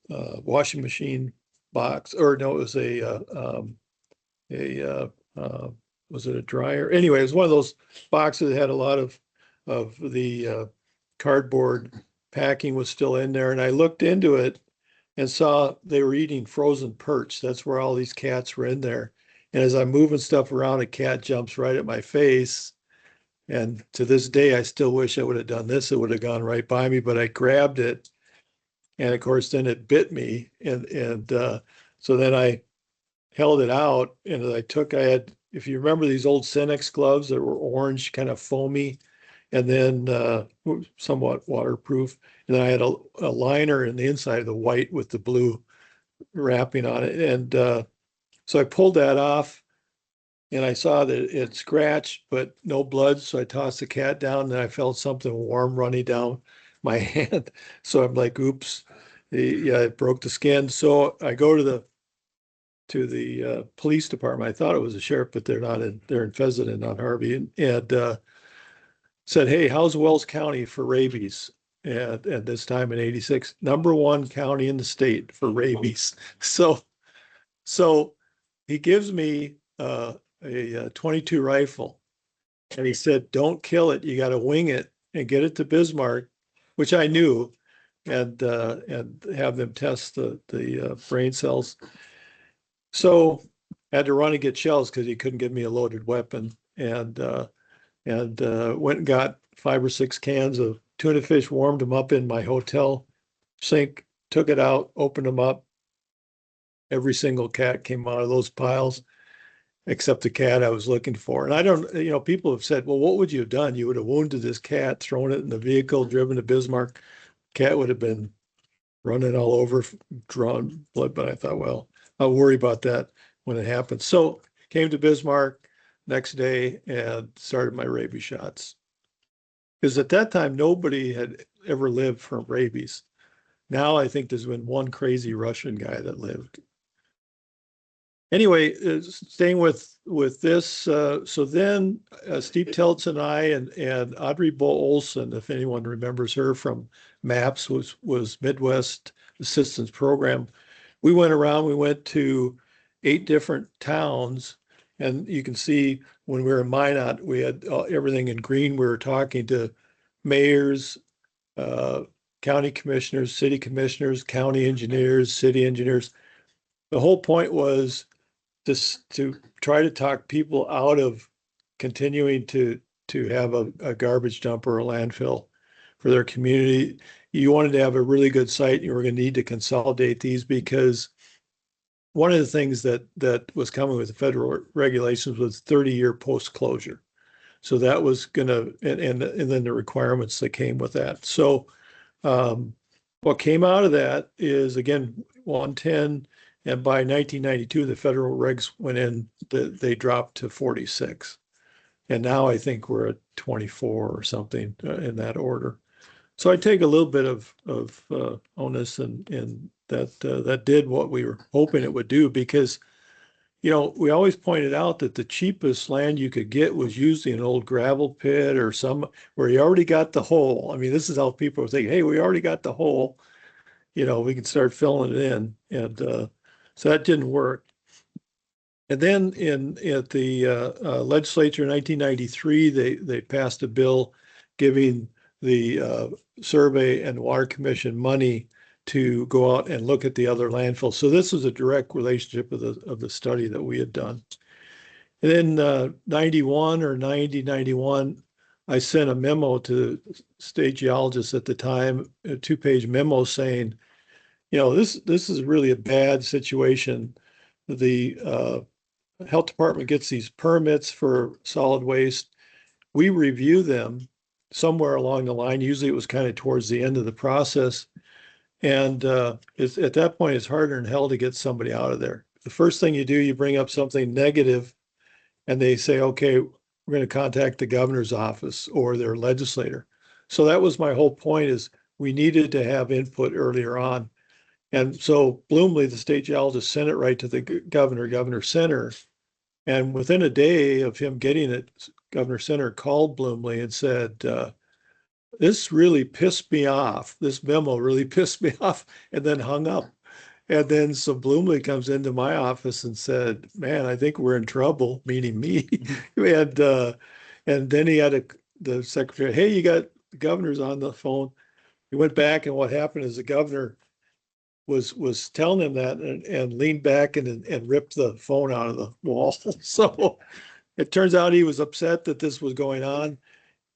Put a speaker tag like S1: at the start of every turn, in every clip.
S1: washing machine box, or no, it was was it a dryer? Anyway, it was one of those boxes that had a lot of the cardboard packing was still in there. And I looked into it and saw they were eating frozen perch. That's where all these cats were in there. And as I'm moving stuff around, a cat jumps right at my face. And to this day, I still wish I would have done this. It would have gone right by me, but I grabbed it. And of course, then it bit me. And so then I held it out, and I had, if you remember these old Cenex gloves that were orange, kind of foamy, and then somewhat waterproof. And then I had a liner in the inside of the white with the blue wrapping on it. And so I pulled that off, and I saw that it scratched, but no blood. So I tossed the cat down, and I felt something warm running down my hand. So I'm like, oops, yeah, it broke the skin. So I go to the police department. I thought it was a sheriff, but they're not in. They're in Pheasant on Harvey, and said, "Hey, how's Wells County for rabies?" And at this time in '86, #1 county in the state for rabies. So he gives me a 22 rifle, and he said, "Don't kill it. You got to wing it and get it to Bismarck," which I knew, and have them test the brain cells. So I had to run and get shells because he couldn't give me a loaded weapon, and went and got 5 or 6 cans of tuna fish, warmed them up in my hotel sink, took it out, opened them up. Every single cat came out of those piles, except the cat I was looking for. And I don't, people have said, well, what would you have done? You would have wounded this cat, thrown it in the vehicle, driven to Bismarck. Cat would have been running all over, drawn blood. But I thought, well, I'll worry about that when it happens. So came to Bismarck next day and started my rabies shots. Because at that time, nobody had ever lived from rabies. Now I think there's been one crazy Russian guy that lived. Anyway, staying with this, so then Steve Teltz and I and Audrey Bo Olson, if anyone remembers her from MAPS, was Midwest Assistance Program. We went around. We went to 8 different towns, and you can see when we were in Minot, we had everything in green. We were talking to mayors, county commissioners, city commissioners, county engineers, city engineers. The whole point was just to try to talk people out of continuing to have a garbage dump or a landfill for their community. You wanted to have a really good site, and you were going to need to consolidate these, because one of the things that was coming with the federal regulations was 30-year post-closure. So that was going to, and then the requirements that came with that. So what came out of that is, again, 110, and by 1992, the federal regs went in, they dropped to 46. And now I think we're at 24 or something in that order. So I take a little bit of onus in that did what we were hoping it would do, because, we always pointed out that the cheapest land you could get was usually an old gravel pit or some where you already got the hole. I mean, this is how people are thinking, hey, we already got the hole, we can start filling it in. And so that didn't work. And then at the legislature in 1993, they passed a bill giving the Survey and Water Commission money to go out and look at the other landfills. So this was a direct relationship of the study that we had done. And then 91 or 91, I sent a memo to state geologists at the time, a 2-page memo saying, this is really a bad situation. The health department gets these permits for solid waste. We review them somewhere along the line. Usually it was kind of towards the end of the process. And at that point, it's harder than hell to get somebody out of there. The first thing you do, you bring up something negative, and they say, okay, we're going to contact the governor's office or their legislator. So that was my whole point, is we needed to have input earlier on. And so Bloomley, the state geologist, sent it right to the governor. Governor Center. And within a day of him getting it, Governor Center called Bloomley and said, this really pissed me off. This memo really pissed me off, and then hung up. And then so Bloomley comes into my office and said, "Man, I think we're in trouble," meaning me. And then he had the secretary, "Hey, you got the governor's on the phone." He went back, and what happened is the governor was telling him that and leaned back and ripped the phone out of the wall. So it turns out he was upset that this was going on.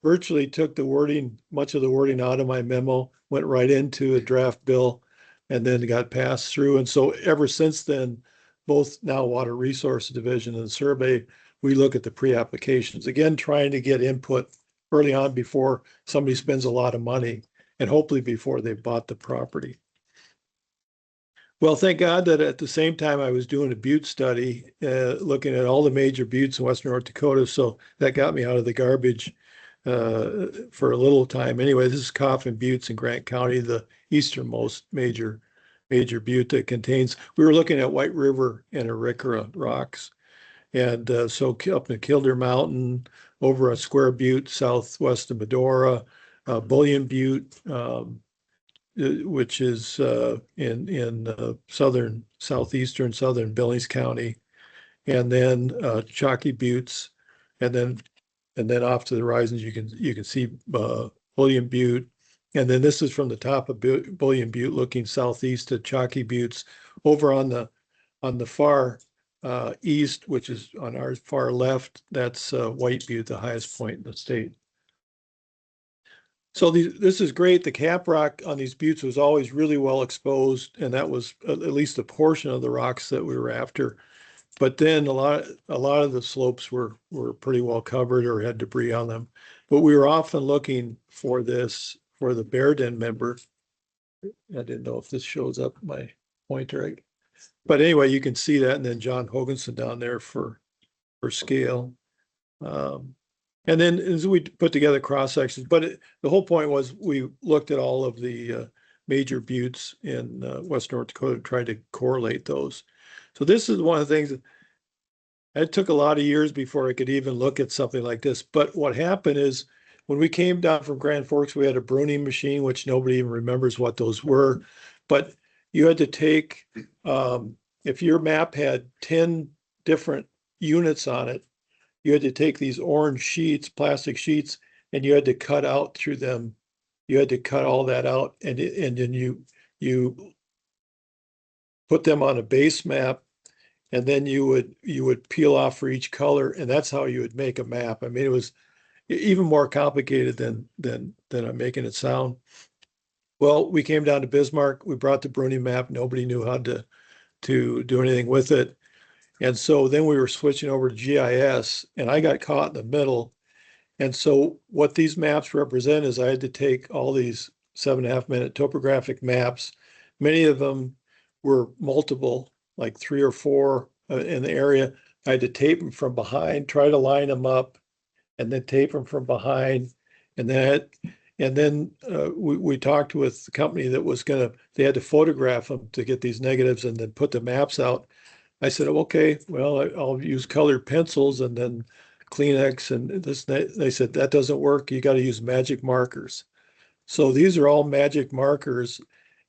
S1: Virtually took the wording, much of the wording out of my memo, went right into a draft bill, and then got passed through. And so ever since then, both now Water Resources Division and Survey, we look at the pre-applications, again, trying to get input early on before somebody spends a lot of money and hopefully before they've bought the property. Well, thank God that at the same time I was doing a butte study, looking at all the major buttes in Western North Dakota. So that got me out of the garbage for a little time. Anyway, this is Coffin Buttes in Grant County, the easternmost major butte that contains. We were looking at White River and Arikara rocks, and so up in Kilder Mountain, over a Square Butte southwest of Medora, Bullion Butte. Which is in southeastern Billings County, and then Chalky Buttes, and then off to the horizons you can see Bullion Butte, and then this is from the top of Bullion Butte looking southeast at Chalky Buttes. Over on the far east, which is on our far left, that's White Butte, the highest point in the state. So this is great. The cap rock on these buttes was always really well exposed, and that was at least a portion of the rocks that we were after. But then a lot of the slopes were pretty well covered or had debris on them. But we were often looking for the bear den member. I didn't know if this shows up my pointer. But anyway, you can see that, and then John Hoganson down there for scale. And then as we put together cross sections, but the whole point was we looked at all of the major buttes in Western North Dakota to try to correlate those. So this is one of the things that it took a lot of years before I could even look at something like this. But what happened is when we came down from Grand Forks, we had a pruning machine, which nobody even remembers what those were. But you had to take, if your map had 10 different units on it, you had to take these orange sheets, plastic sheets, and you had to cut out through them. You had to cut all that out, and then you put them on a base map, and then you would peel off for each color, and that's how you would make a map. I mean, it was even more complicated than I'm making it sound. Well, we came down to Bismarck. We brought the Bruni map. Nobody knew how to do anything with it. And so then we were switching over to GIS, and I got caught in the middle. And so what these maps represent is I had to take all these 7.5-minute topographic maps. Many of them were multiple, like 3 or 4 in the area. I had to tape them from behind, try to line them up, and then tape them from behind. And then we talked with the company that was they had to photograph them to get these negatives and then put the maps out. I said, okay, well, I'll use colored pencils and then Kleenex and this. They said, that doesn't work. You got to use magic markers. So these are all magic markers.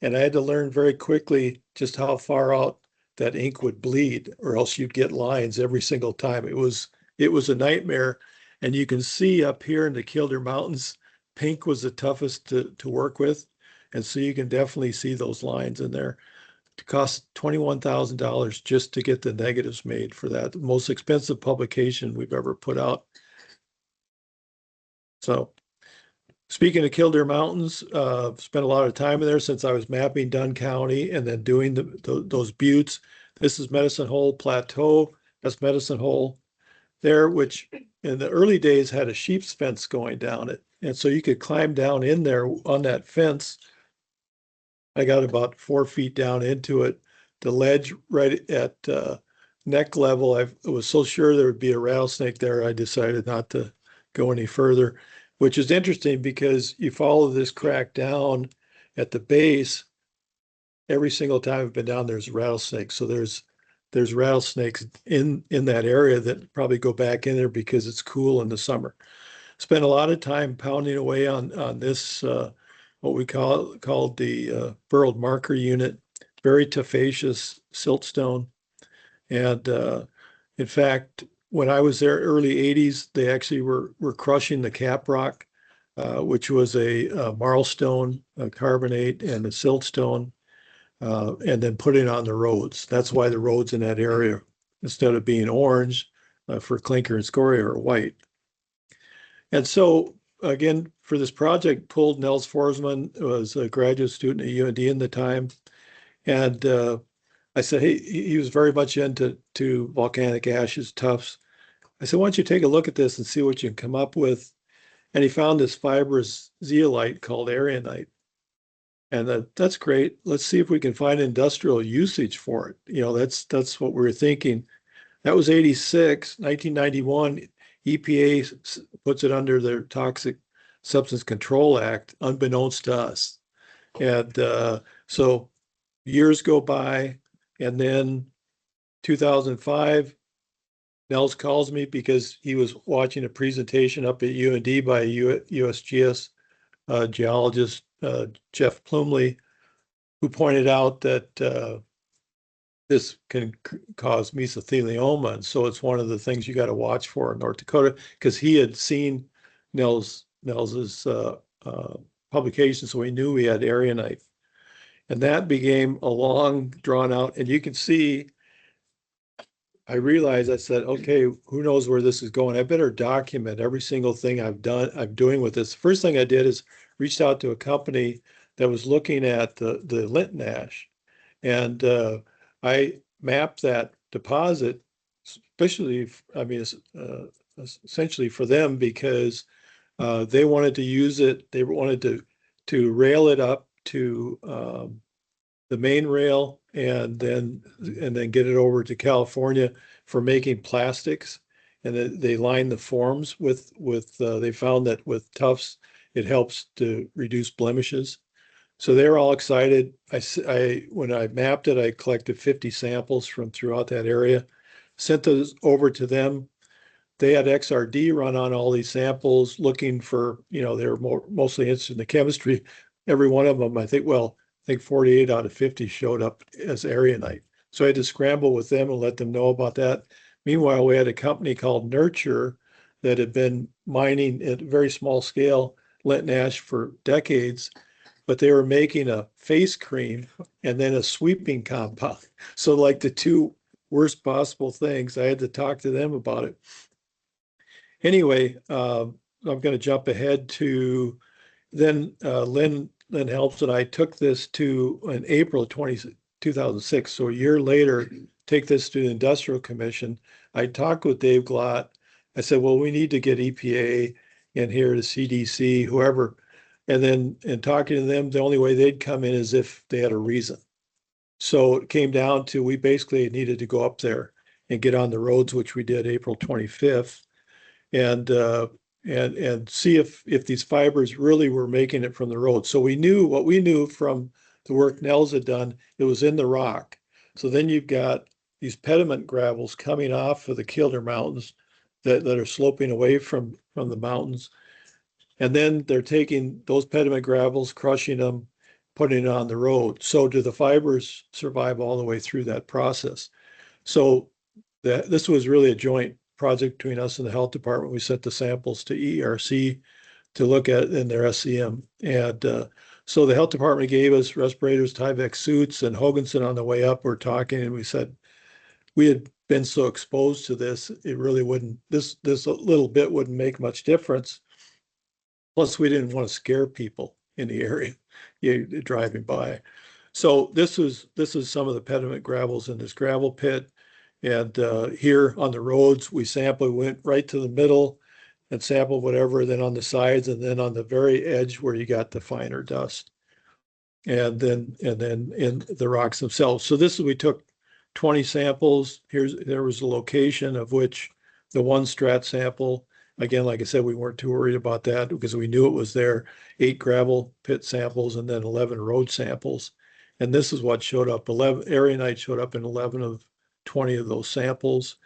S1: And I had to learn very quickly just how far out that ink would bleed, or else you'd get lines every single time. It was a nightmare. And you can see up here in the Kilder Mountains, pink was the toughest to work with. And so you can definitely see those lines in there. It cost $21,000 just to get the negatives made for that. The most expensive publication we've ever put out. So speaking of Kildare Mountains, spent a lot of time in there since I was mapping Dunn County and then doing those buttes. This is Medicine Hole Plateau. That's Medicine Hole there, which in the early days had a sheep's fence going down it. And so you could climb down in there on that fence. I got about 4 feet down into it. The ledge right at neck level, I was so sure there would be a rattlesnake there, I decided not to go any further, which is interesting because you follow this crack down at the base. Every single time I've been down, there's rattlesnakes. So there's rattlesnakes in that area that probably go back in there because it's cool in the summer. Spent a lot of time pounding away on this what we called the burrowed marker unit. very tufaceous siltstone. And in fact, when I was there, early 80s, they actually were crushing the caprock, which was a marlstone, a carbonate, and a siltstone, and then putting it on the roads. That's why the roads in that area, instead of being orange for clinker and scoria, are white. And so, again, for this project, pulled Nels Forsman, was a graduate student at UND in the time. And I said, hey, he was very much into volcanic ashes, tuffs. I said, why don't you take a look at this and see what you can come up with? And he found this fibrous zeolite called aragonite. And that's great. Let's see if we can find industrial usage for it. That's what we were thinking. That was 86, 1991. EPA puts it under their Toxic Substance Control Act, unbeknownst to us. And so years go by, and then 2005, Nels calls me because he was watching a presentation up at UND by USGS geologist Jeff Plumley, who pointed out that this can cause mesothelioma. And so it's one of the things you got to watch for in North Dakota, because he had seen Nels's publication, so he knew he had aragonite. And that became a long, drawn out, and you can see, I realized, I said, okay, who knows where this is going? I better document every single thing I'm doing with this. First thing I did is reached out to a company that was looking at the Linton ash. And I mapped that deposit, especially, essentially for them, because they wanted to use it. They wanted to rail it up to the main rail and then get it over to California for making plastics. And they line the forms with they found that with tufts, it helps to reduce blemishes. So they're all excited. When I mapped it, I collected 50 samples from throughout that area, sent those over to them. They had XRD run on all these samples looking for, they were mostly interested in the chemistry. Every one of them, I think 48 out of 50 showed up as aragonite. So I had to scramble with them and let them know about that. Meanwhile, we had a company called Nurture that had been mining at a very small scale Linton ash for decades, but they were making a face cream and then a sweeping compound. So like the two worst possible things, I had to talk to them about it. Anyway, I'm going to jump ahead to then Lynn Helms and I took this to in April 2006. So a year later, take this to the Industrial Commission. I talked with Dave Glott. I said, well, we need to get EPA in here, to CDC, whoever. And then in talking to them, the only way they'd come in is if they had a reason. So it came down to, we basically needed to go up there and get on the roads, which we did April 25th, and see if these fibers really were making it from the road. So we knew what we knew from the work Nels had done, it was in the rock. So then you've got these pediment gravels coming off of the Kilder Mountains that are sloping away from the mountains. And then they're taking those pediment gravels, crushing them, putting it on the road. So do the fibers survive all the way through that process? So this was really a joint project between us and the health department. We sent the samples to ERC to look at in their SCM. And so the health department gave us respirators, Tyvek suits, and Hoganson on the way up, we're talking, and we said, we had been so exposed to this, it really wouldn't, this little bit wouldn't make much difference. Plus, we didn't want to scare people in the area driving by. So this is some of the pediment gravels in this gravel pit. And here on the roads, we went right to the middle and sampled whatever, then on the sides, and then on the very edge where you got the finer dust. And then in the rocks themselves. So we took 20 samples. There was a location of which the one strat sample, again, like I said, we weren't too worried about that because we knew it was there. 8 gravel pit samples and then 11 road samples. And this is what showed up. Aragonite showed up in 11 of 20 of those samples.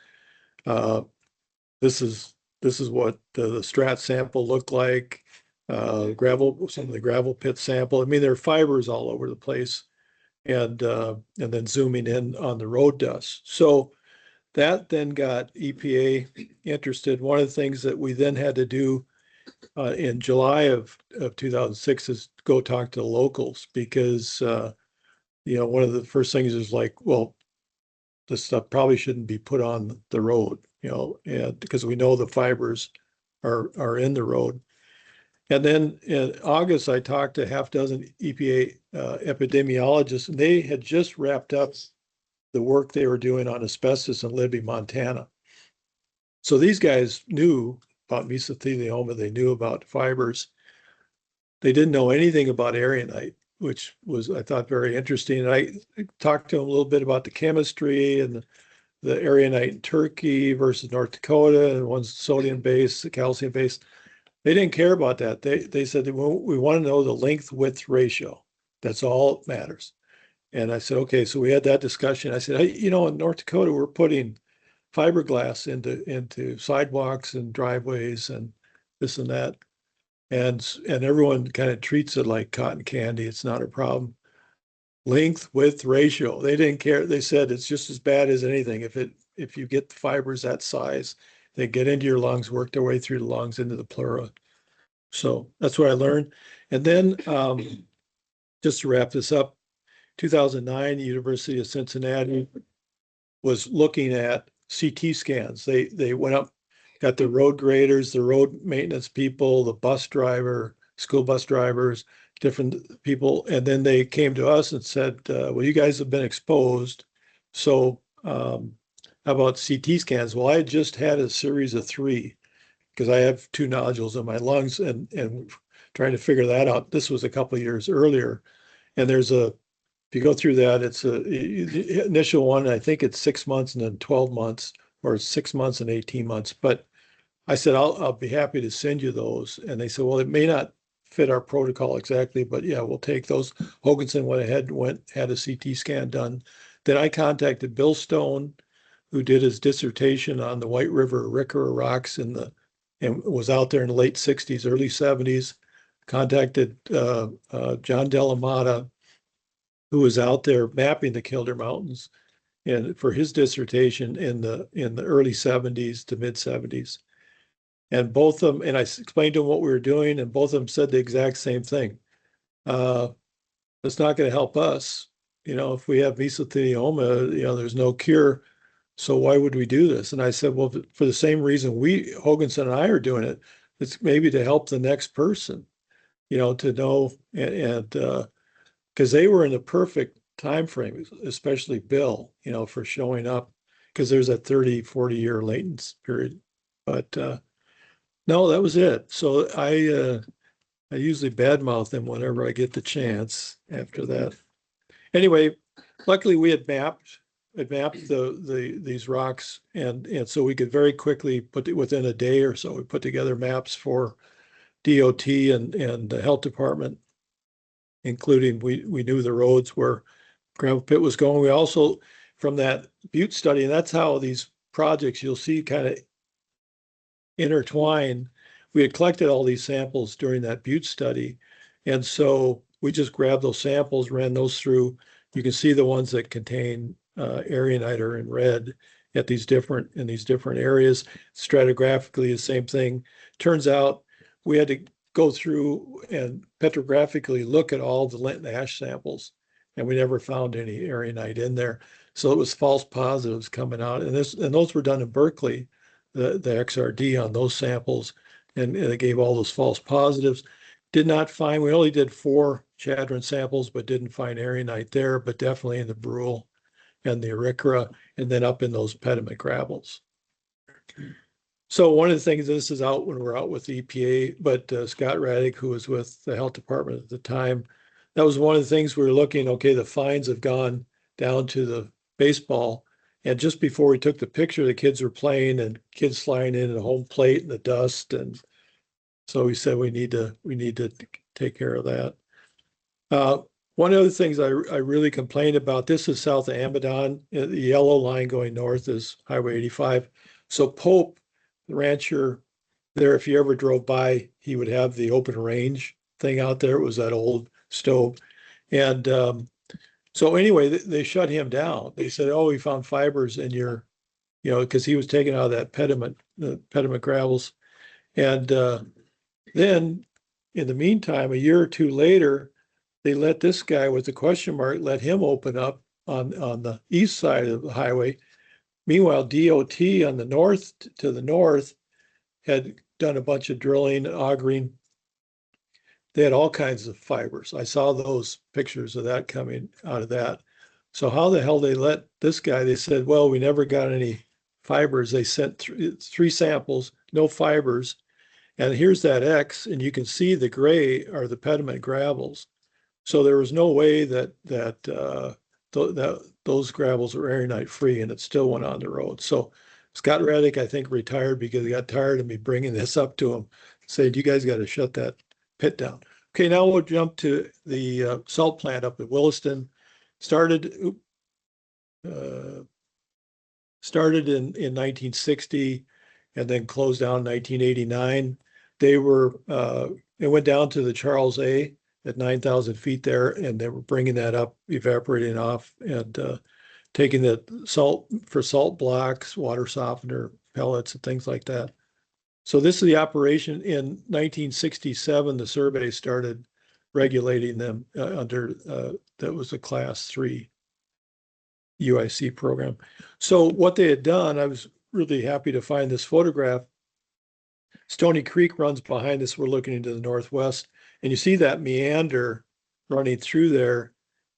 S1: This is what the strat sample looked like. Some of the gravel pit sample. I mean, there are fibers all over the place. and then zooming in on the road dust. So that then got EPA interested. One of the things that we then had to do in July of 2006 is go talk to the locals, because one of the first things is like, well, this stuff probably shouldn't be put on the road, and because we know the fibers are in the road. And then in August, I talked to half dozen EPA epidemiologists, and they had just wrapped up the work they were doing on asbestos in Libby, Montana. So these guys knew about mesothelioma, they knew about fibers. They didn't know anything about erionite, which was, I thought, very interesting. And I talked to them a little bit about the chemistry and the erionite in Turkey versus North Dakota, and one's sodium based, the calcium based. They didn't care about that. They said, we want to know the length width ratio. That's all that matters. And I said, okay. So we had that discussion. I said, hey, in North Dakota, we're putting fiberglass into sidewalks and driveways and this and that. And everyone kind of treats it like cotton candy. It's not a problem. Length width ratio. They didn't care. They said it's just as bad as anything. If you get the fibers that size, they get into your lungs, work their way through the lungs into the pleura. So that's what I learned. And then just to wrap this up, 2009, the University of Cincinnati was looking at CT scans. They went up, got the road graders, the road maintenance people, the bus driver, school bus drivers, different people. And then they came to us and said, well, you guys have been exposed. So how about CT scans? Well, I had just had a series of 3 because I have 2 nodules in my lungs, and trying to figure that out. This was a couple of years earlier. And if you go through that, it's the initial one, I think it's 6 months and then 12 months, or 6 months and 18 months. But I said, I'll be happy to send you those. And they said, well, it may not fit our protocol exactly, but yeah, we'll take those. Hoganson went ahead and had a CT scan done. Then I contacted Bill Stone, who did his dissertation on the White River Arikara rocks and was out there in the late 60s, early 70s. Contacted John Delamata, who was out there mapping the Kilder Mountains, and for his dissertation in the early 70s to mid 70s. And both of them, and I explained to them what we were doing, and both of them said the exact same thing. It's not going to help us. If we have mesothelioma, there's no cure. So why would we do this? And I said, well, for the same reason Hoganson and I are doing it, it's maybe to help the next person, to know, and because they were in the perfect time frame, especially Bill, for showing up, because there's that 30, 40-year latency period. But no, that was it. So I usually badmouth them whenever I get the chance after that. Anyway, luckily we had mapped these rocks, and so we could very quickly within a day or so, we put together maps for DOT and the health department, including we knew the roads where gravel pit was going. We also, from that Butte study, and that's how these projects you'll see kind of intertwine. We had collected all these samples during that Butte study, and so we just grabbed those samples, ran those through. You can see the ones that contain erionite are in red in these different areas. Stratigraphically, the same thing. Turns out we had to go through and petrographically look at all the lint and ash samples, and we never found any erionite in there. So it was false positives coming out, and those were done in Berkeley, the XRD on those samples, and it gave all those false positives. We only did 4 Chadron samples, but didn't find erionite there, but definitely in the Brule and the Arikara, and then up in those pediment gravels. So one of the things, this is out when we're out with the EPA, but Scott Raddick, who was with the health department at the time, that was one of the things we were looking, okay, the fines have gone down to the baseball. And just before we took the picture, the kids were playing and kids flying in the home plate and the dust. And so we said we need to take care of that. One of the things I really complained about, this is south of Amadon. The yellow line going north is Highway 85. So Pope, the rancher there, if you ever drove by, he would have the open range thing out there. It was that old stove. And So anyway, they shut him down. They said, "Oh, we found fibers in your, because he was taken out of that the pediment gravels." And then, in the meantime, a year or two later, they let this guy with the question mark let him open up on the east side of the highway. Meanwhile, DOT on the north to the north had done a bunch of drilling, augering. They had all kinds of fibers. I saw those pictures of that coming out of that. So how the hell they let this guy? They said, well, we never got any fibers. They sent three samples, no fibers. And here's that X, and you can see the gray are the pediment gravels. So there was no way that those gravels were aragonite free, and it still went on the road. So Scott Reddick, I think, retired because he got tired of me bringing this up to him, saying, "You guys got to shut that pit down." Okay, now we'll jump to the salt plant up at Williston. Started uh, started in 1960 and then closed down in 1989. It went down to the Charles A at 9,000 feet there, and they were bringing that up, evaporating off, and taking the salt for salt blocks, water softener, pellets, and things like that. So this is the operation. In 1967, the survey started regulating them that was a class 3 UIC program. So what they had done, I was really happy to find this photograph. Stony Creek runs behind us. We're looking into the northwest, and you see that meander running through there.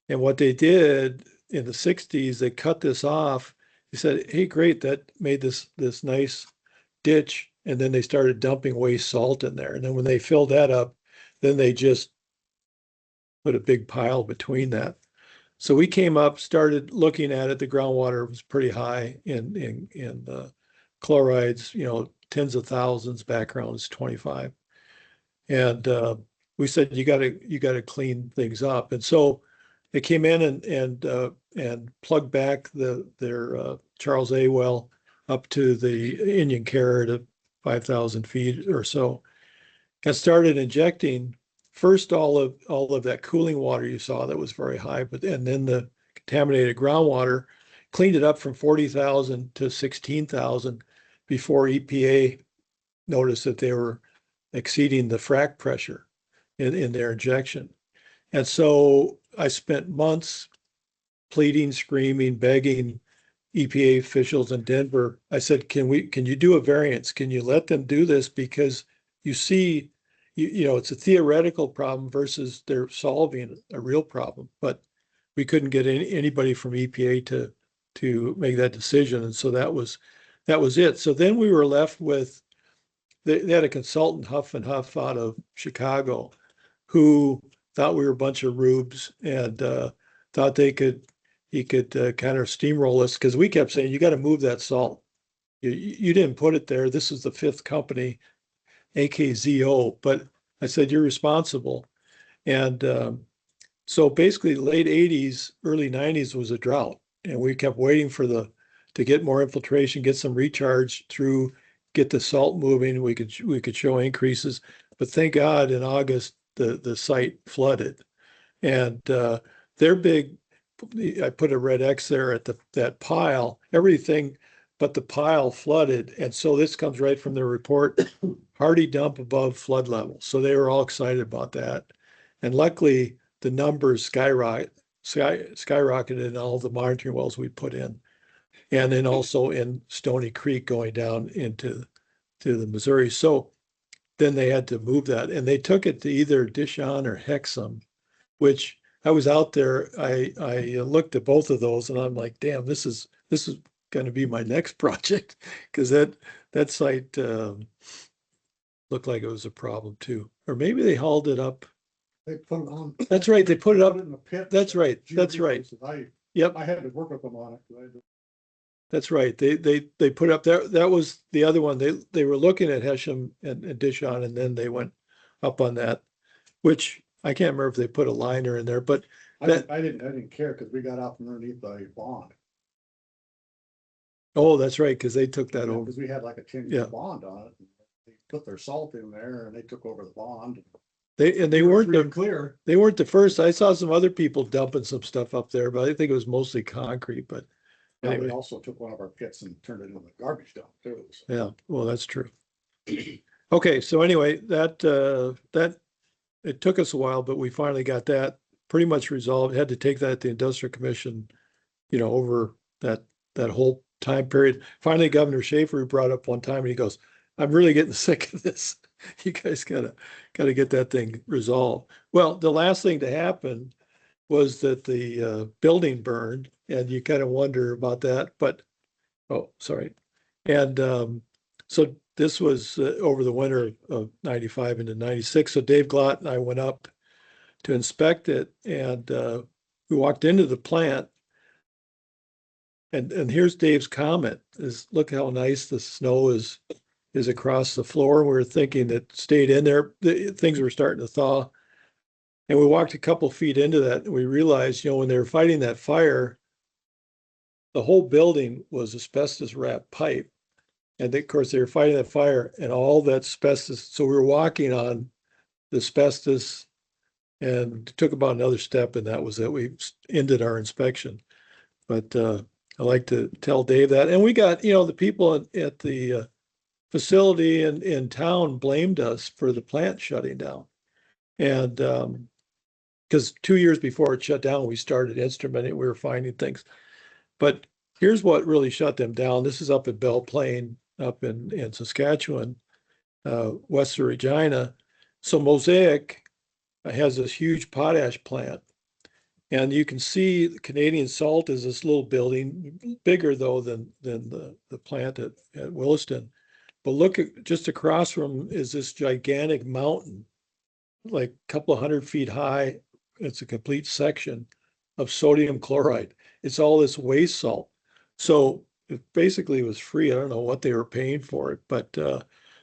S1: And what they did in the 60s, they cut this off. They said, "Hey, great, that made this nice ditch." And then they started dumping waste salt in there. And then when they filled that up, then they just put a big pile between that. So we came up, started looking at it. The groundwater was pretty high in chlorides, tens of thousands. Background is 25, and we said you got to clean things up. And so they came in and plugged back their Charles A well up to the Indian Carrot at 5,000 feet or so, and started injecting first all of that cooling water you saw that was very high, and then the contaminated groundwater, cleaned it up from 40,000 to 16,000 before EPA noticed that they were exceeding the frac pressure in their injection. And so I spent months pleading, screaming, begging EPA officials in Denver. I said, can you do a variance? Can you let them do this? Because you see, it's a theoretical problem versus they're solving a real problem. But we couldn't get anybody from EPA to make that decision. And so that was it. So then we were left with, they had a consultant, Huff and Huff, out of Chicago, who thought we were a bunch of rubes, and thought he could kind of steamroll us, because we kept saying, you got to move that salt. You didn't put it there. This is the fifth company, AKZO. But I said, you're responsible. And so basically late 80s, early 90s was a drought. And we kept waiting to get more infiltration, get some recharge through, get the salt moving. We could show increases. But thank God in August, the site flooded. And their big, I put a red X there at that pile, everything but the pile flooded. And so this comes right from the report, Hardy dump above flood level. So they were all excited about that. And luckily the numbers skyrocketed in all the monitoring wells we put in. And then also in Stony Creek going down into the Missouri. So then they had to move that, and they took it to either Dishon or Hexham, which I was out there. I looked at both of those, and I'm like, damn, this is going to be my next project, because that site looked like it was a problem too. Or maybe they hauled it up.
S2: They put it on.
S1: That's right. They put it up.
S2: In the pit.
S1: That's right. That's right. Yep.
S2: I had to work with them on it.
S1: That's right. They put up there. That was the other one. They were looking at Hesham and Dishon, and then they went up on that, which I can't remember if they put a liner in there, but
S2: I didn't care, because we got out from underneath the bond.
S1: Oh, that's right, because they took that over.
S2: Because we had like a 10-year bond on it. They put their salt in there, and they took over the bond.
S1: They
S2: were
S1: weren't
S2: free
S1: the
S2: and clear.
S1: they weren't the first. I saw some other people dumping some stuff up there, but I think it was mostly concrete. But
S2: Now, they
S1: anyway,
S2: also took one of our pits and turned it into a garbage dump too. So.
S1: yeah, well, that's true. Okay, so anyway, that it took us a while, but we finally got that pretty much resolved. Had to take that to the Industrial Commission, over that whole time period. Finally, Governor Schaefer brought up one time and he goes, I'm really getting sick of this. You guys gotta get that thing resolved. Well, the last thing to happen was that the building burned, and you kind of wonder about that, but oh, sorry. And so this was over the winter of 95 into 96. So Dave Glott and I went up to inspect it, and we walked into the plant. And here's Dave's comment: "Is look how nice the snow is across the floor." We were thinking it stayed in there. Things were starting to thaw, and we walked a couple feet into that, and we realized, when they were fighting that fire, the whole building was asbestos wrapped pipe. And of course, they were fighting that fire and all that asbestos. So we were walking on the asbestos, and it took about another step, and that was it. We ended our inspection. But I like to tell Dave that. And we got, the people at the facility in town blamed us for the plant shutting down. And because 2 years before it shut down, we started instrumenting, we were finding things. But here's what really shut them down. This is up at Belle Plaine, up in Saskatchewan, west of Regina. So Mosaic has this huge potash plant. And you can see the Canadian Salt is this little building, bigger though than the plant at Williston. But look at just across from is this gigantic mountain, like a couple of 100 feet high. It's a complete section of sodium chloride. It's all this waste salt. So it basically was free. I don't know what they were paying for it, but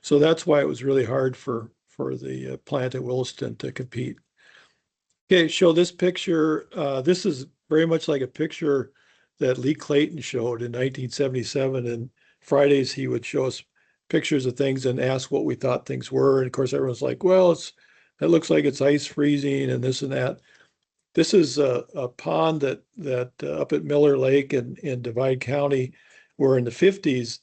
S1: so that's why it was really hard for the plant at Williston to compete. Okay, show this picture. This is very much like a picture that Lee Clayton showed in 1977. And Fridays he would show us pictures of things and ask what we thought things were. And of course, everyone's like, "Well, that looks like it's ice freezing and this and that." This is a pond that up at Miller Lake in Divide County, where in the 50s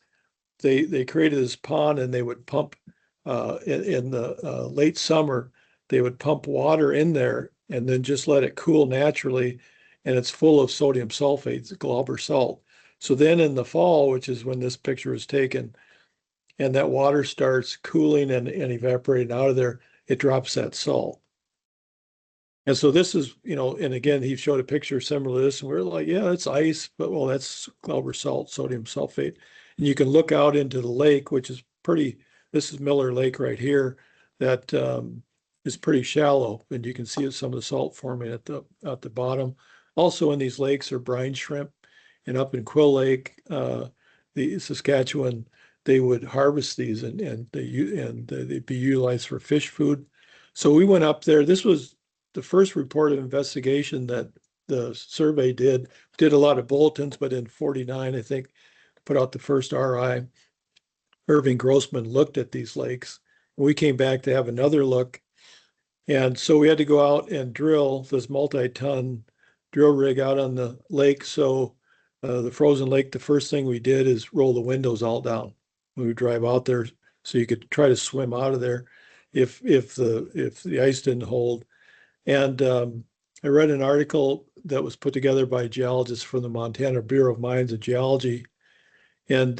S1: they created this pond, and they would pump in the late summer. They would pump water in there and then just let it cool naturally, and it's full of sodium sulfate, Glauber salt. So then in the fall, which is when this picture was taken, and that water starts cooling and evaporating out of there, it drops that salt. And so this is, and again, he showed a picture similar to this, and we are like, yeah, that's ice, but well, that's Glauber salt, sodium sulfate. And you can look out into the lake, which is this is Miller Lake right here, that is pretty shallow, and you can see some of the salt forming at the bottom. Also in these lakes are brine shrimp, and up in Quill Lake, the Saskatchewan, they would harvest these and they'd be utilized for fish food. So we went up there. This was the first report of investigation that the survey did a lot of bulletins, but in 49, I think, put out the first RI. Irving Grossman looked at these lakes. We came back to have another look. And so we had to go out and drill this multi-ton drill rig out on the lake. So the frozen lake, the first thing we did is roll the windows all down when we drive out there, so you could try to swim out of there if the ice didn't hold. And I read an article that was put together by geologists from the Montana Bureau of Mines and Geology. And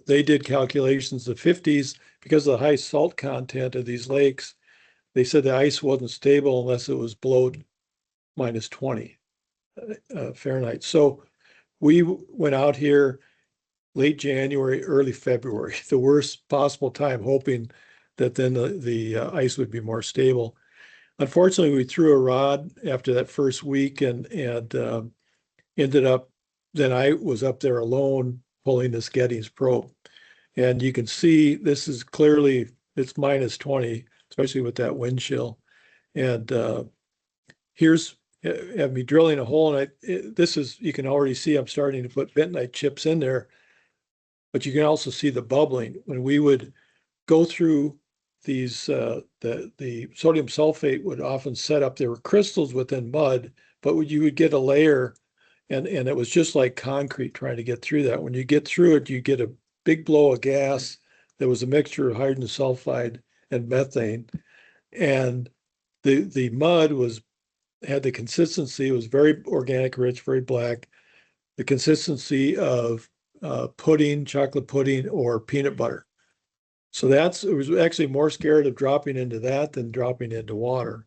S1: they did calculations in the 50s because of the high salt content of these lakes. They said the ice wasn't stable unless it was below -20 Fahrenheit. So we went out here late January, early February, the worst possible time, hoping that then the ice would be more stable. Unfortunately, we threw a rod after that first week and ended up, then I was up there alone pulling this Gettys probe. And you can see this is clearly, it's -20, especially with that wind chill. And here's have me drilling a hole, and this is, you can already see I'm starting to put bentonite chips in there, but you can also see the bubbling. When we would go through the sodium sulfate would often set up, there were crystals within mud, but you would get a layer, and it was just like concrete trying to get through that. When you get through it, you get a big blow of gas that was a mixture of hydrogen sulfide and methane. And the mud had the consistency, it was very organic rich, very black, the consistency of pudding, chocolate pudding, or peanut butter. So it was actually more scared of dropping into that than dropping into water.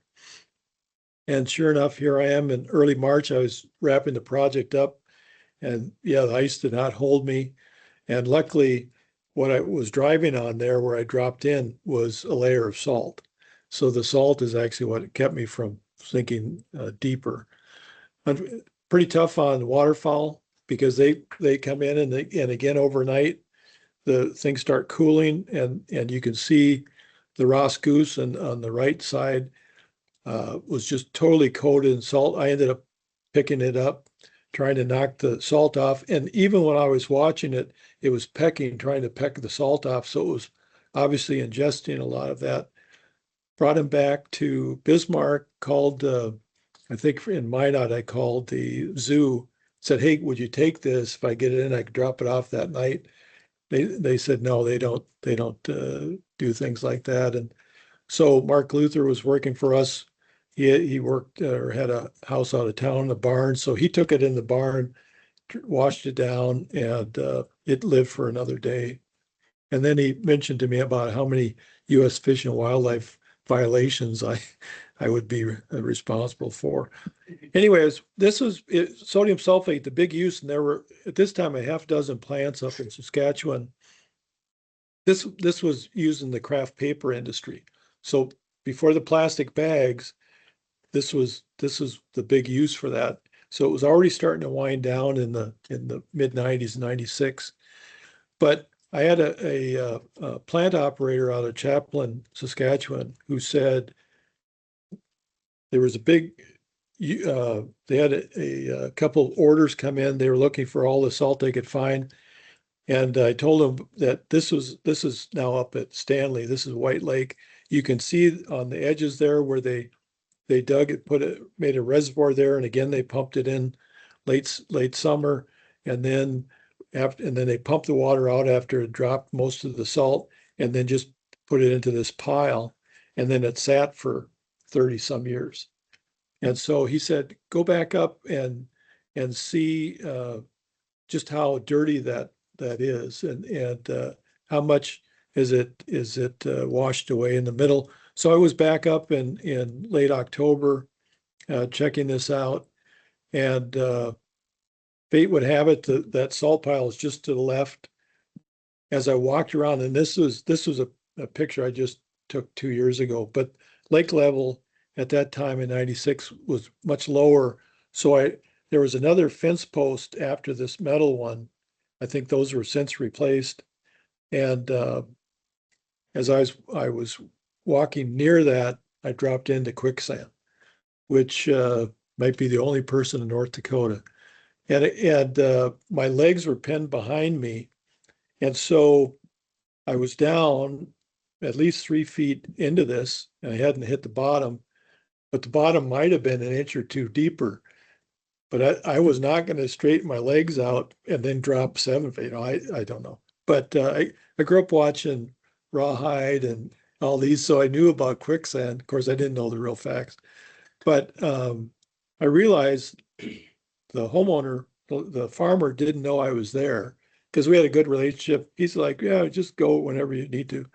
S1: And sure enough, here I am in early March. I was wrapping the project up, and yeah, the ice did not hold me. And luckily, what I was driving on there where I dropped in was a layer of salt. So the salt is actually what kept me from sinking deeper. Pretty tough on waterfowl because they come in, and again overnight the things start cooling, and you can see the Ross goose, and on the right side was just totally coated in salt. I ended up picking it up, trying to knock the salt off. And even when I was watching it, it was trying to peck the salt off. So it was obviously ingesting a lot of that. Brought him back to Bismarck, called, I think in Minot, I called the zoo, said, hey, would you take this? If I get it in, I could drop it off that night. They said, no, they don't do things like that. And so Mark Luther was working for us. He worked or had a house out of town, a barn. So he took it in the barn, washed it down, and it lived for another day. And then he mentioned to me about how many U.S. Fish and Wildlife violations I would be responsible for. Anyways, this was sodium sulfate, the big use, and there were at this time a half dozen plants up in Saskatchewan. This was used in the craft paper industry. So before the plastic bags, this was the big use for that. So it was already starting to wind down in the mid 90s, 96. But I had a plant operator out of Chaplin, Saskatchewan, who said there was a big, they had a couple of orders come in. They were looking for all the salt they could find. And I told them that this is now up at Stanley. This is White Lake. You can see on the edges there where they dug it, made a reservoir there, and again they pumped it in late summer, and then they pumped the water out after it dropped most of the salt, and then just put it into this pile, and then it sat for 30 some years. And so he said, go back up and see just how dirty that is, and how much is it washed away in the middle. So I was back up in late October checking this out, and fate would have it that salt pile is just to the left. As I walked around, and this was a picture I just took 2 years ago, but lake level at that time in 96 was much lower. So there was another fence post after this metal one. I think those were since replaced. And as I was walking near that, I dropped into quicksand, which might be the only person in North Dakota. And my legs were pinned behind me. And so I was down at least 3 feet into this, and I hadn't hit the bottom, but the bottom might have been an inch or two deeper. But I was not going to straighten my legs out and then drop 7 feet. I don't know. But I grew up watching Rawhide and all these, so I knew about quicksand. Of course, I didn't know the real facts. But I realized the homeowner, the farmer, didn't know I was there because we had a good relationship. He's like, yeah, just go whenever you need to.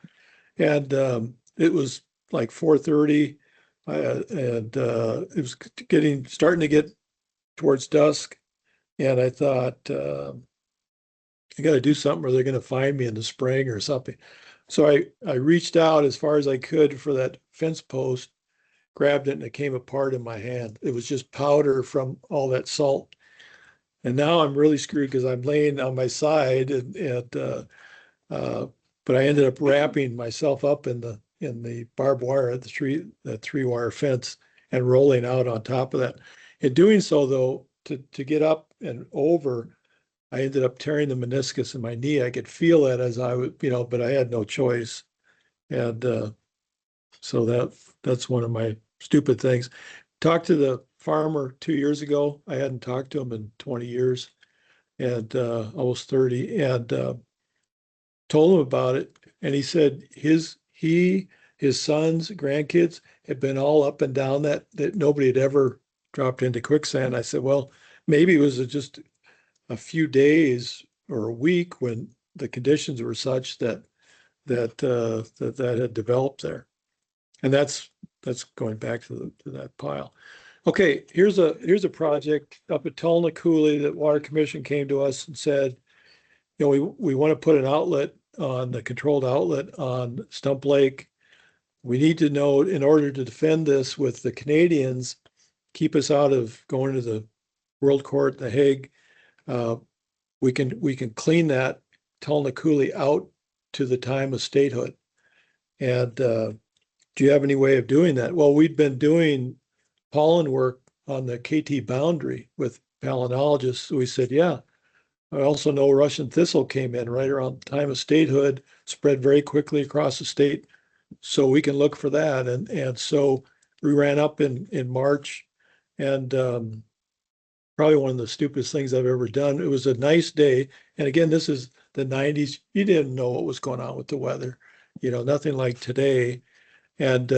S1: And it was like 4:30, and it was starting to get towards dusk. And I thought, I got to do something or they're going to find me in the spring or something. So I reached out as far as I could for that fence post, grabbed it, and it came apart in my hand. It was just powder from all that salt. And now I'm really screwed because I'm laying on my side, but I ended up wrapping myself up in the barbed wire at the 3-wire fence and rolling out on top of that. In doing so, though, to get up and over, I ended up tearing the meniscus in my knee. I could feel it as I was, but I had no choice. And So that's one of my stupid things. Talked to the farmer 2 years ago. I hadn't talked to him in 20 years and almost 30, and told him about it. And he said his sons, grandkids had been all up and down that nobody had ever dropped into quicksand. I said, well, maybe it was just a few days or a week when the conditions were such that had developed there. And that's going back to that pile. Okay, here's a project up at Tulna Coulee that Water Commission came to us and said, we want to put an outlet on the controlled outlet on Stump Lake. We need to know, in order to defend this with the Canadians, keep us out of going to the World Court, The Hague. We can clean that Tulna Coulee out to the time of statehood. And do you have any way of doing that? Well, we'd been doing pollen work on the KT boundary with palynologists. So we said, yeah. I also know Russian thistle came in right around the time of statehood, spread very quickly across the state. So we can look for that. And so we ran up in March, and probably one of the stupidest things I've ever done. It was a nice day. And again, this is the 90s. You didn't know what was going on with the weather, nothing like today. And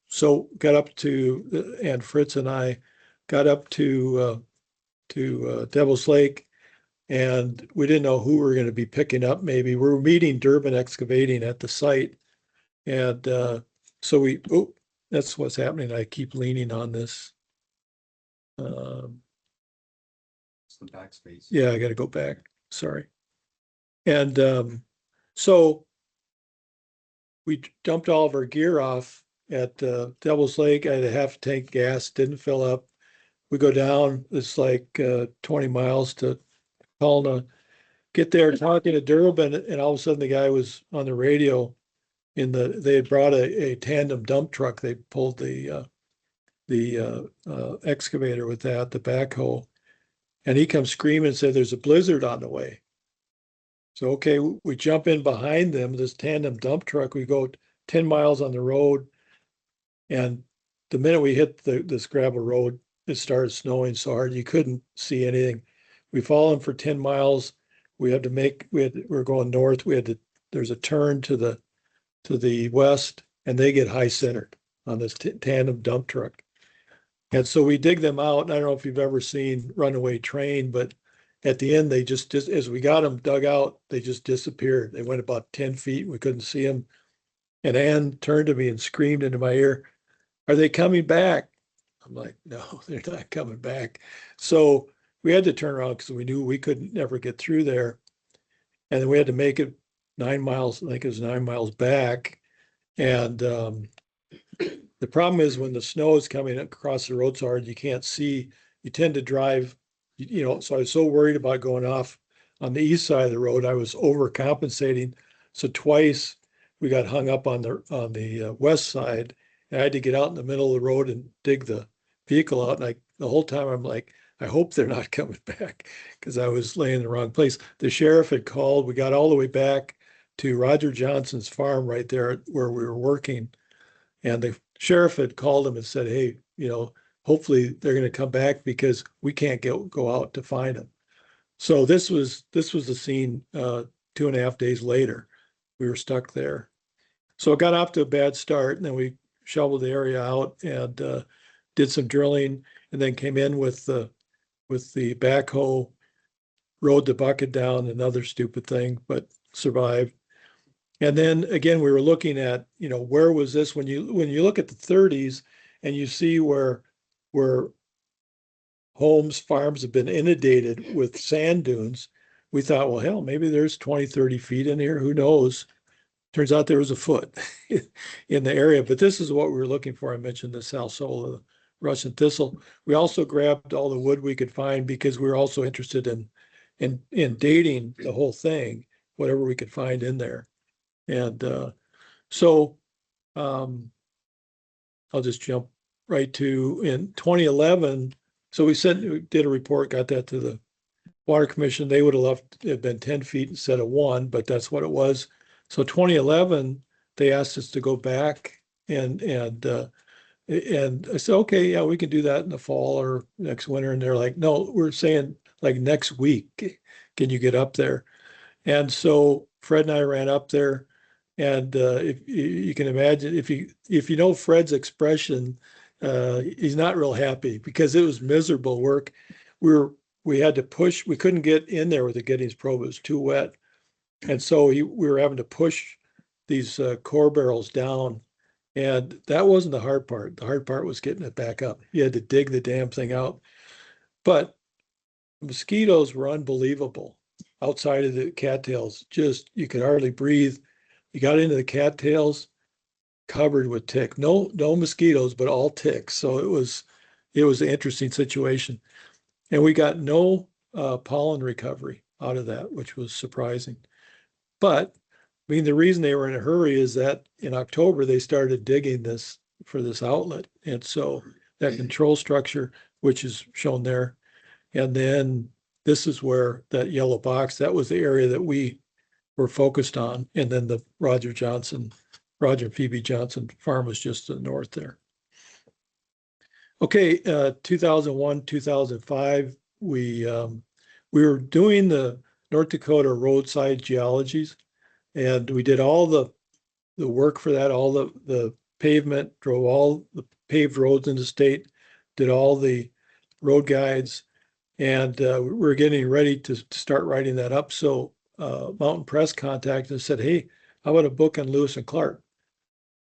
S1: so got up to, and Fritz and I got up to Devil's Lake, and we didn't know who we were going to be picking up. Maybe we were meeting Durbin Excavating at the site. And so that's what's happening. I keep leaning on this.
S2: It's the backspace.
S1: Yeah, I got to go back. Sorry. And so we dumped all of our gear off at Devil's Lake. I had a half tank gas, didn't fill up. We go down, it's like 20 miles to Tulna. Get there talking to Durbin, and all of a sudden the guy was on the radio. They had brought a tandem dump truck. They pulled the excavator with that, the backhoe, and he comes screaming and said, "There's a blizzard on the way." So okay, we jump in behind them, this tandem dump truck. We go 10 miles on the road, and the minute we hit this gravel road, it started snowing so hard you couldn't see anything. We follow them for 10 miles. We're going north. There's a turn to the west, and they get high centered on this tandem dump truck. And so we dig them out. I don't know if you've ever seen Runaway Train, but at the end, they just as we got them dug out, they just disappeared. They went about 10 feet. We couldn't see them. And Ann turned to me and screamed into my ear, "Are they coming back?" I'm like, "No, they're not coming back." So we had to turn around because we knew we couldn't never get through there. And then we had to make it 9 miles. I think it was 9 miles back. And the problem is when the snow is coming across the road so hard, you can't see. You tend to drive, so I was so worried about going off on the east side of the road. I was overcompensating. So twice we got hung up on the west side. And I had to get out in the middle of the road and dig the vehicle out. And the whole time I'm like, I hope they're not coming back, because I was laying in the wrong place. The sheriff had called. We got all the way back to Roger Johnson's farm right there where we were working. And the sheriff had called him and said, "Hey, hopefully they're going to come back because we can't go out to find them." So this was the scene 2.5 days later. We were stuck there. So it got off to a bad start, and then we shoveled the area out and did some drilling, and then came in with the backhoe, rode the bucket down, another stupid thing, but survived. And then again, we were looking at, where was this when you look at the 30s and you see where homes, farms have been inundated with sand dunes. We thought, well, hell, maybe there's 20, 30 feet in here. Who knows? Turns out there was a foot in the area, but this is what we were looking for. I mentioned the salsola, Russian thistle. We also grabbed all the wood we could find because we were also interested in dating the whole thing, whatever we could find in there. And so I'll just jump right to in 2011. So we did a report, got that to the Water Commission. They would have left it been 10 feet instead of 1, but that's what it was. So 2011, they asked us to go back And I said, okay, yeah, we can do that in the fall or next winter. And they're like, no, we're saying like next week. Can you get up there? And so Fred and I ran up there. And if you can imagine, if you know Fred's expression, he's not real happy because it was miserable work. We had to push. We couldn't get in there with the Giddings probe. It was too wet, and so we were having to push these core barrels down. And that wasn't the hard part. The hard part was getting it back up. You had to dig the damn thing out. But mosquitoes were unbelievable outside of the cattails. Just you could hardly breathe. You got into the cattails, covered with tick. No mosquitoes, but all ticks. So it was an interesting situation. And we got no pollen recovery out of that, which was surprising. But I mean, the reason they were in a hurry is that in October they started digging this for this outlet. And so that control structure, which is shown there, and then this is where that yellow box, that was the area that we were focused on. And then the Roger and Phoebe Johnson farm was just to the north there. Okay, 2001, 2005, we were doing the North Dakota roadside geologies, and we did all the work for that, all the pavement, drove all the paved roads in the state, did all the road guides, and we were getting ready to start writing that up. So Mountain Press contacted and said, hey, how about a book on Lewis and Clark?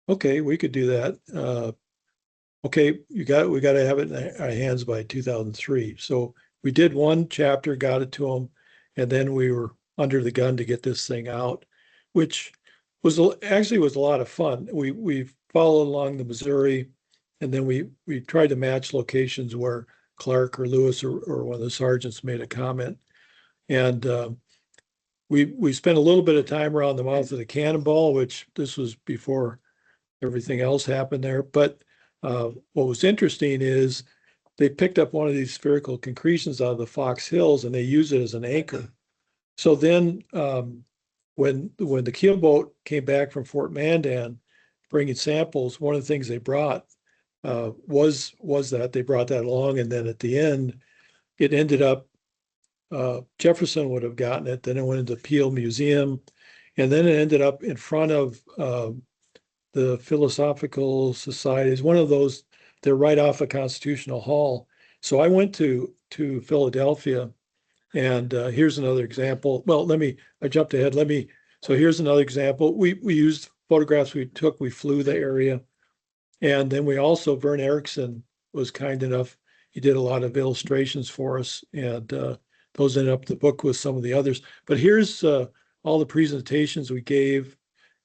S1: Okay, we could do that. Okay, we got to have it in our hands by 2003. So we did one chapter, got it to them, and then we were under the gun to get this thing out, which was actually was a lot of fun. We followed along the Missouri, and then we tried to match locations where Clark or Lewis or one of the sergeants made a comment, and we spent a little bit of time around the mouth of the Cannonball, which this was before everything else happened there. But what was interesting is they picked up one of these spherical concretions out of the Fox Hills and they used it as an anchor. So then when the keelboat came back from Fort Mandan bringing samples, one of the things they brought was that they brought that along. And then at the end, it ended up, Jefferson would have gotten it. Then it went into Peel Museum. And then it ended up in front of the Philosophical Societies, one of those, they're right off of Constitutional Hall. So I went to Philadelphia, and here's another example. Well, I jumped ahead. So here's another example. We used photographs we took, we flew the area. And then we also, Vern Erickson was kind enough, he did a lot of illustrations for us, and those ended up the book with some of the others. But here's all the presentations we gave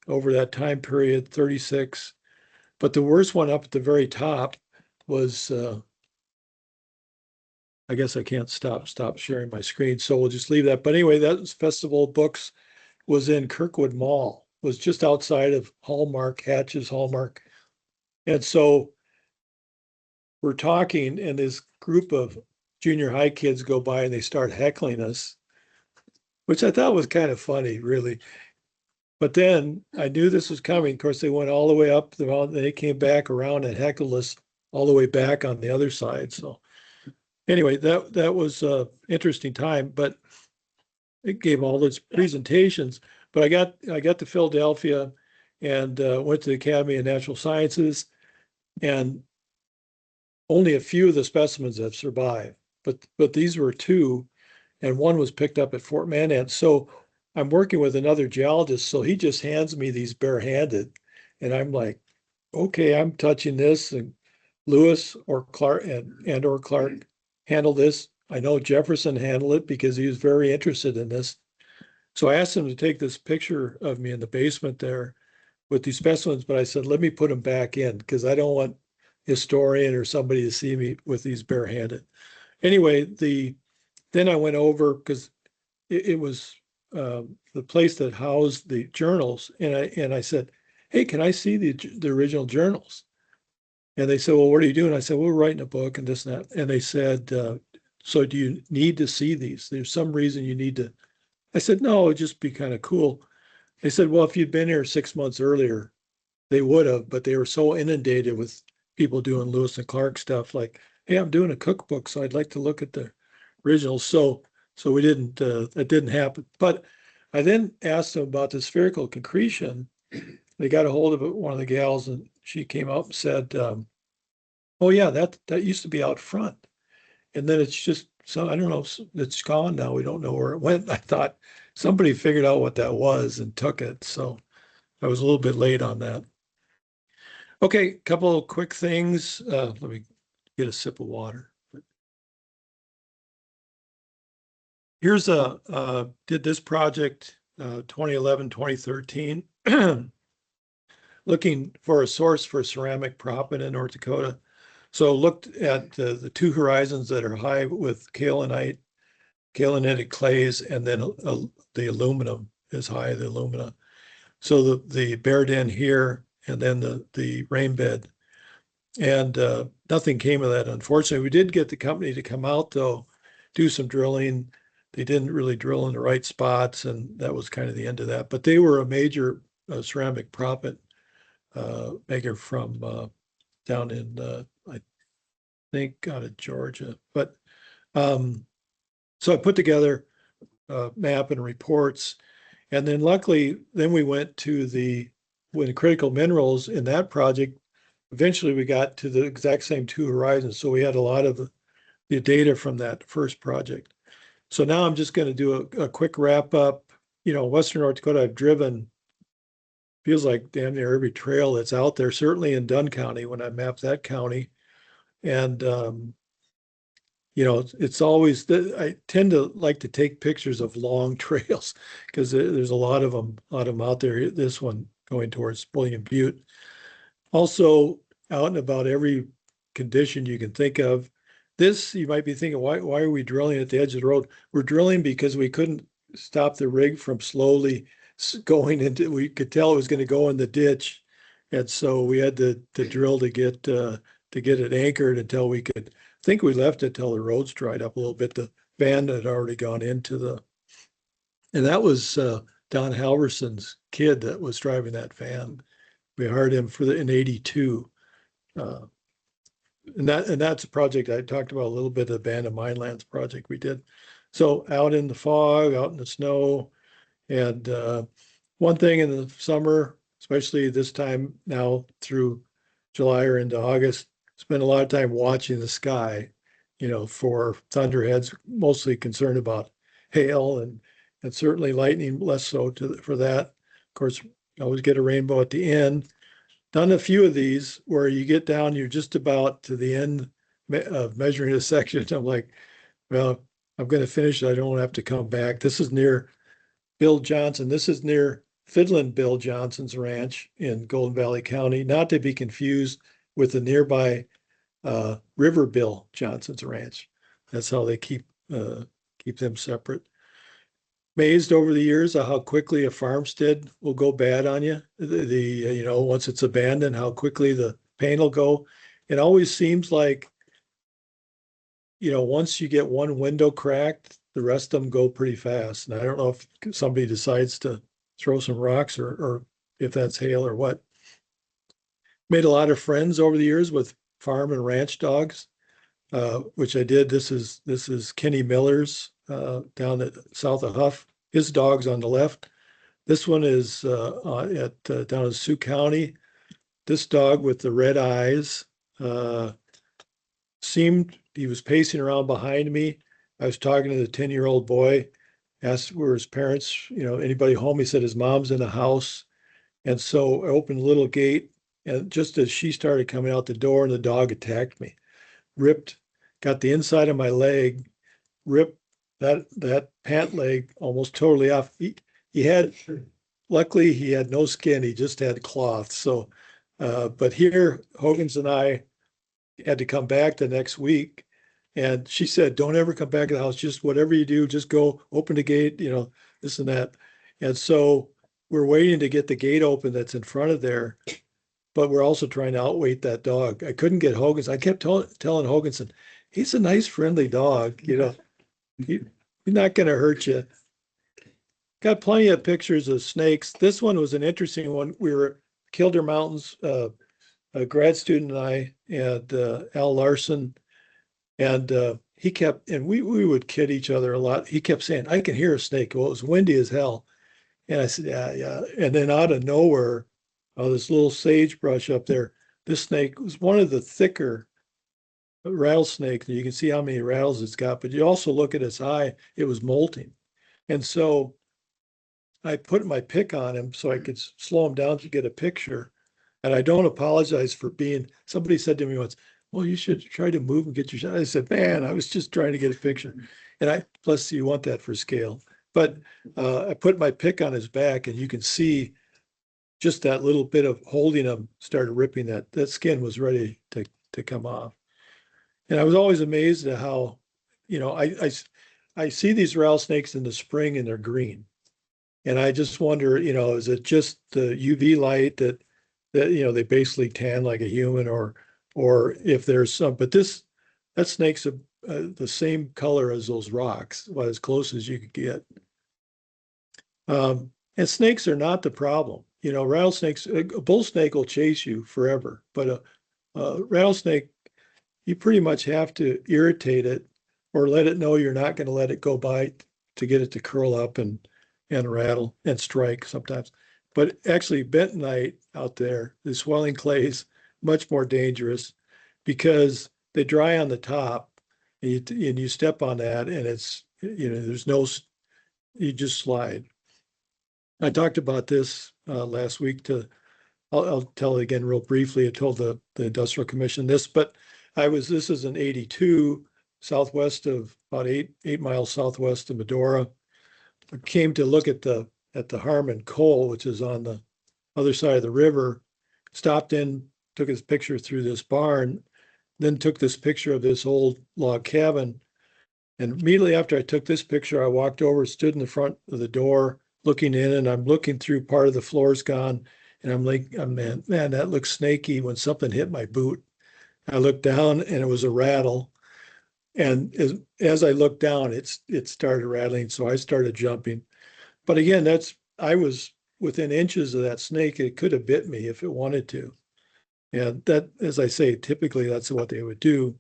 S1: over that time period, 36. But the worst one up at the very top was, I guess I can't stop sharing my screen, so we'll just leave that. But anyway, that was Festival of Books, was in Kirkwood Mall, was just outside of Hallmark, Hatch's Hallmark. And so we're talking, and this group of junior high kids go by and they start heckling us, which I thought was kind of funny, really. But then I knew this was coming. Of course, they went all the way up the mountain. They came back around and heckled us all the way back on the other side. So anyway, that was an interesting time, but it gave all those presentations. But I got to Philadelphia and went to the Academy of Natural Sciences, and only a few of the specimens have survived. But these were two, and one was picked up at Fort Mandan. So I'm working with another geologist, so he just hands me these barehanded, and I'm like, okay, I'm touching this, and Lewis or Clark or Clark handle this. I know Jefferson handled it because he was very interested in this. So I asked him to take this picture of me in the basement there with these specimens, but I said, let me put them back in because I don't want historian or somebody to see me with these barehanded. Anyway, then I went over because it was the place that housed the journals, and I said, hey, can I see the original journals? And they said, well, what are you doing? I said, well, we're writing a book and this and that. And they said, so do you need to see these? There's some reason you need to. I said, no, it'd just be kind of cool. They said, well, if you'd been here 6 months earlier, they would have, but they were so inundated with people doing Lewis and Clark stuff like, hey, I'm doing a cookbook, so I'd like to look at the originals. So we didn't, that didn't happen. But I then asked them about the spherical concretion. They got a hold of it, one of the gals, and she came up and said, oh yeah, that used to be out front. And then it's just, so I don't know, it's gone now. We don't know where it went. I thought somebody figured out what that was and took it. So I was a little bit late on that. Okay, couple of quick things. Let me get a sip of water. Here's did this project 2011, 2013, looking for a source for ceramic proppant in North Dakota. So looked at the two horizons that are high with kaolinitic clays, and then the aluminum is high, the alumina. So the bear den here, and then the rain bed. And nothing came of that, unfortunately. We did get the company to come out, though, do some drilling. They didn't really drill in the right spots, and that was kind of the end of that. But they were a major ceramic proppant maker from down in, I think, out of Georgia. But so I put together a map and reports. And then luckily, then we went to when critical minerals in that project, eventually we got to the exact same two horizons. So we had a lot of the data from that first project. So now I'm just going to do a quick wrap up. You know, Western North Dakota, I've driven, feels like damn near every trail that's out there, certainly in Dunn County when I mapped that county. And, you know, it's always, I tend to like to take pictures of long trails because there's a lot of them out there. This one going towards William Butte. Also out and about every condition you can think of. This, you might be thinking, why are we drilling at the edge of the road? We're drilling because we couldn't stop the rig from slowly going into, we could tell it was going to go in the ditch. And so we had to drill to get it anchored until we could, I think we left it till the roads dried up a little bit. The van had already gone into and that was Don Halverson's kid that was driving that van. We hired him in '82. And that's a project I talked about a little bit, the Band of Minelands project we did. So out in the fog, out in the snow, and one thing in the summer, especially this time now through July or into August, spend a lot of time watching the sky, you know, for thunderheads, mostly concerned about hail and certainly lightning, less so for that. Of course, you always get a rainbow at the end. Done a few of these where you get down, you're just about to the end of measuring a section. I'm like, well, I'm going to finish it. I don't have to come back. This is near Bill Johnson. This is near Fiddlin' Bill Johnson's ranch in Golden Valley County, not to be confused with the nearby River Bill Johnson's ranch. That's how they keep them separate. Amazed over the years of how quickly a farmstead will go bad on you. You know, once it's abandoned, how quickly the pain will go. It always seems like, you know, once you get one window cracked, the rest of them go pretty fast. And I don't know if somebody decides to throw some rocks or if that's hail or what. Made a lot of friends over the years with farm and ranch dogs, which I did. This is Kenny Miller's down at south of Huff. His dog's on the left. This one is down in Sioux County. This dog with the red eyes seemed he was pacing around behind me. I was talking to the 10-year-old boy, asked where his parents, you know, anybody home. He said his mom's in the house. And so I opened a little gate, and just as she started coming out the door, and the dog attacked me, got the inside of my leg, ripped that pant leg almost totally off. Luckily he had no skin, he just had cloth. So, but here Hogan's and I had to come back the next week, and she said, don't ever come back to the house. Just whatever you do, just go open the gate, you know, this and that. And so we're waiting to get the gate open that's in front of there, but we're also trying to outweight that dog. I couldn't get Hogan's. I kept telling Hoganson, he's a nice, friendly dog, you know, he's not going to hurt you. Got plenty of pictures of snakes. This one was an interesting one. Kildare Mountains, a grad student and I, and Al Larson, and he kept, and we would kid each other a lot. He kept saying, "I can hear a snake." Well, it was windy as hell, and I said, "Yeah, yeah." And then out of nowhere, this little sagebrush up there, this snake was one of the thicker rattlesnakes. You can see how many rattles it's got, but you also look at its eye; it was molting, and so I put my pick on him so I could slow him down to get a picture. And I don't apologize for being, somebody said to me once, "Well, you should try to move and get your shot." I said, "Man, I was just trying to get a picture." And plus you want that for scale. But I put my pick on his back and you can see just that little bit of holding him started ripping that skin was ready to come off. And I was always amazed at how, I see these rattlesnakes in the spring and they're green. And I just wonder, is it just the UV light that they basically tan like a human, or if there's some, but that snake's the same color as those rocks, well, as close as you could get. And snakes are not the problem. Rattlesnakes, a bull snake will chase you forever, but a rattlesnake, you pretty much have to irritate it or let it know you're not going to let it go by to get it to curl up and rattle and strike sometimes. But actually, bentonite out there, the swelling clays, much more dangerous because they dry on the top, and you step on that, and it's there's no, you just slide. I talked about this last week I'll tell it again real briefly. I told the Industrial Commission this, but this is in 82, southwest of about eight miles southwest of Medora. I came to look at the Harmon coal, which is on the other side of the river, stopped in, took his picture through this barn, then took this picture of this old log cabin. And immediately after I took this picture, I walked over, stood in the front of the door, looking in, and I'm looking through, part of the floor's gone. And I'm like, oh, man, that looks snaky, when something hit my boot. I looked down and it was a rattle. And as I looked down, it started rattling. So I started jumping. But again, I was within inches of that snake. It could have bit me if it wanted to. And that, as I say, typically that's what they would do.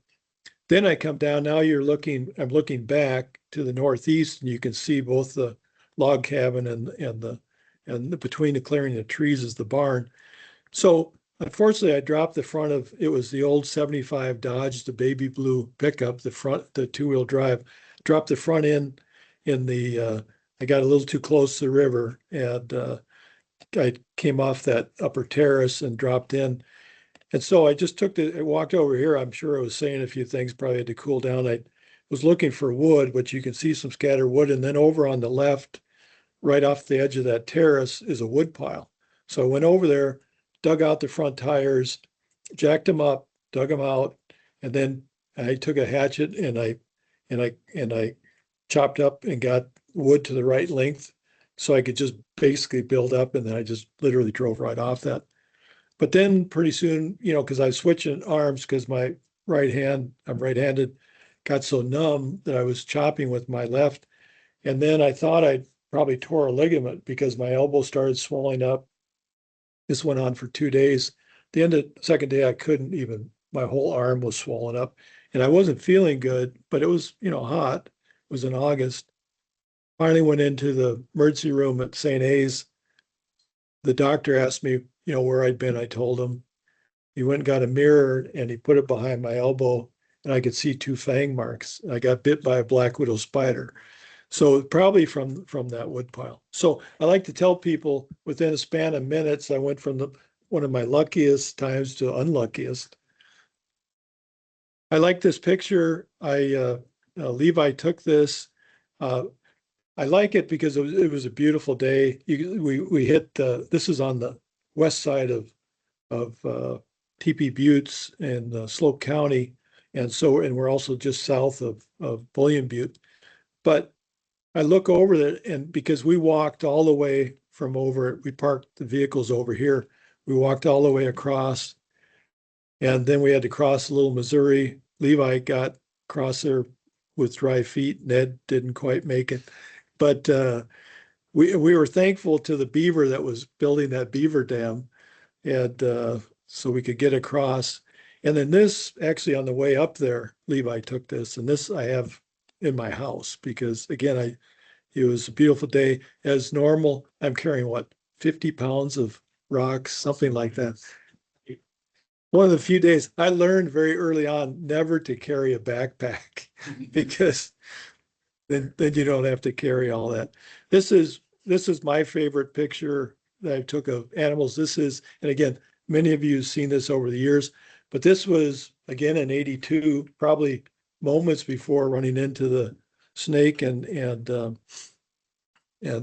S1: Then I come down, now I'm looking back to the northeast, and you can see both the log cabin and between the clearing of the trees is the barn. So unfortunately, I dropped the front of, it was the old 75 Dodge, the baby blue pickup, the two-wheel drive, dropped the front end I got a little too close to the river, and I came off that upper terrace and dropped in. And so I just I walked over here. I'm sure I was saying a few things, probably had to cool down. I was looking for wood, but you can see some scattered wood. And then over on the left, right off the edge of that terrace, is a wood pile. So I went over there, dug out the front tires, jacked them up, dug them out, and then I took a hatchet and I chopped up and got wood to the right length so I could just basically build up, and then I just literally drove right off that. But then pretty soon, because I was switching arms because I'm right-handed, got so numb that I was chopping with my left. And then I thought I probably tore a ligament because my elbow started swelling up. This went on for 2 days. The end of the second day, I couldn't even, my whole arm was swollen up. And I wasn't feeling good, but it was, hot. It was in August. Finally went into the emergency room at St. A's. The doctor asked me, where I'd been. I told him. He went and got a mirror and he put it behind my elbow, and I could see 2 fang marks. I got bit by a black widow spider. So probably from that wood pile. So I like to tell people within a span of minutes, I went from one of my luckiest times to unluckiest. I like this picture. Levi took this. I like it because it was a beautiful day. We hit this is on the west side of TP Buttes in Slope County, and we're also just south of Bullion Butte. But I look over there, and because we walked all the way from we parked the vehicles over here. We walked all the way across, and then we had to cross Little Missouri. Levi got across there with dry feet. Ned didn't quite make it, but we were thankful to the beaver that was building that beaver dam. and so we could get across. And then this, actually on the way up there, Levi took this, and this I have in my house because again, it was a beautiful day. As normal, I'm carrying what, 50 pounds of rocks, something like that. One of the few days I learned very early on never to carry a backpack because then you don't have to carry all that. This is my favorite picture that I took of animals. This is, and again, many of you have seen this over the years, but this was again in '82, probably moments before running into the snake and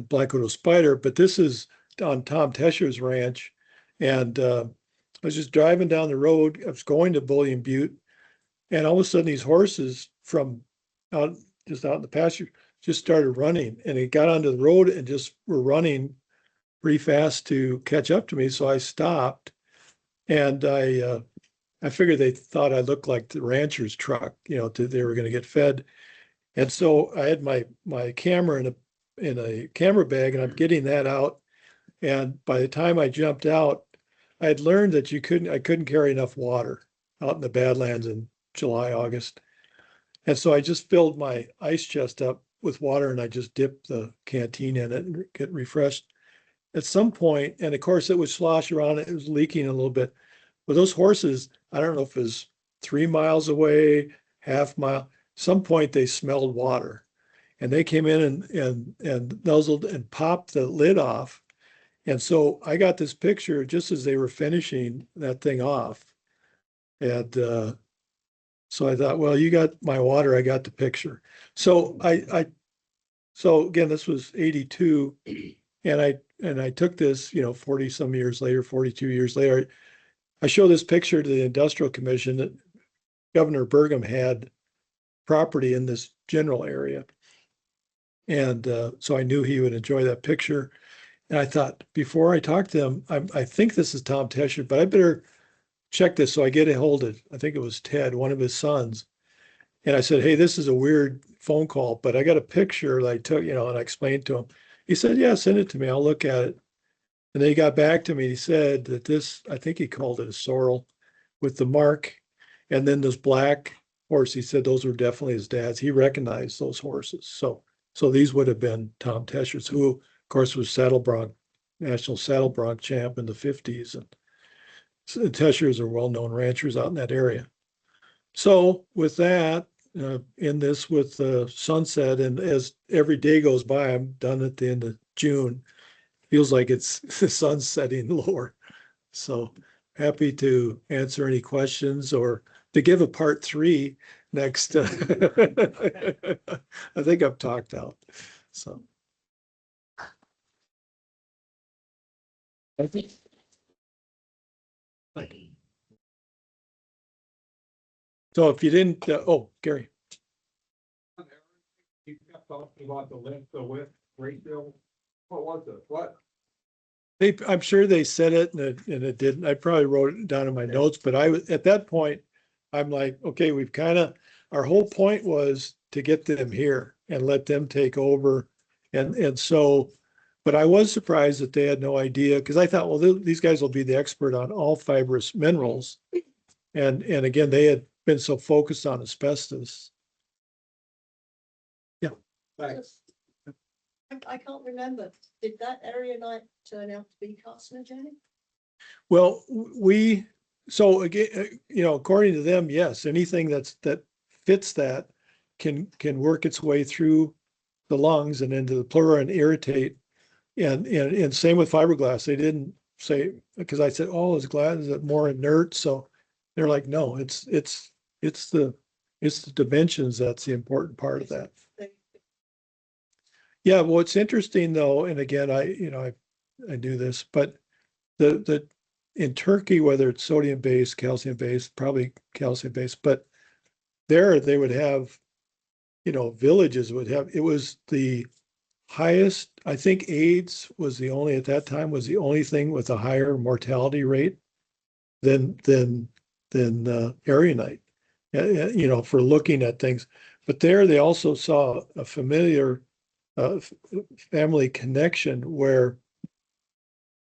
S1: black widow spider. But this is on Tom Tescher's ranch, and I was just driving down the road. I was going to Bullion Butte, and all of a sudden these horses from out just out in the pasture just started running, and they got onto the road and just were running pretty fast to catch up to me. So I stopped, and I figured they thought I looked like the rancher's truck, they were going to get fed. And so I had my camera in a camera bag, and I'm getting that out. And by the time I jumped out, I had learned that I couldn't carry enough water out in the Badlands in July, August. And so I just filled my ice chest up with water, and I just dipped the canteen in it and get refreshed. At some point, and of course it would slosh around, it was leaking a little bit. But those horses, I don't know if it was 3 miles away, half mile, some point they smelled water. And they came in and nuzzled and popped the lid off. And so I got this picture just as they were finishing that thing off. And so I thought, well, you got my water, I got the picture. So so again, this was '82, and I took this, 40 some years later, 42 years later. I show this picture to the Industrial Commission that Governor Burgum had property in this general area. And so I knew he would enjoy that picture. And I thought, before I talk to him, I think this is Tom Tescher, but I better check this. So I get a hold of, I think it was Ted, one of his sons. And I said, hey, this is a weird phone call, but I got a picture that I took, and I explained to him. He said, yeah, send it to me. I'll look at it. And then he got back to me. He said that this, I think he called it a sorrel with the mark. And then this black horse, he said those were definitely his dad's. He recognized those horses. So these would have been Tom Tescher's, who, of course, was national saddle bronc champ in the 50s. And Teschers are well-known ranchers out in that area. So with that, in this with sunset, and as every day goes by, I'm done at the end of June. Feels like it's the sun's setting lower. So happy to answer any questions or to give a part 3 next. I think I've talked out. So I think. So if you didn't, Gary.
S3: You kept talking about the width ratio. What was it? What?
S1: I'm sure they said it and it didn't. I probably wrote it down in my notes, but at that point, I'm like, okay, our whole point was to get them here and let them take over. And so, but I was surprised that they had no idea, because I thought, well, these guys will be the expert on all fibrous minerals. And again, they had been so focused on asbestos. Yeah.
S3: Thanks.
S4: I can't remember. Did that area not turn out to be carcinogenic?
S1: Well, so again, according to them, yes, anything that fits that can work its way through the lungs and into the pleura and irritate. And same with fiberglass. They didn't say, because I said, oh, is glass, is it more inert? So they're like, no, it's the dimensions that's the important part of that. Yeah, well, it's interesting though, and again, I do this, but the in Turkey, whether it's sodium based, calcium based, probably calcium based, but there they would have, villages would have, it was the highest, I think AIDS was at that time was the only thing with a higher mortality rate than Erionite, for looking at things. But there they also saw a familiar family connection where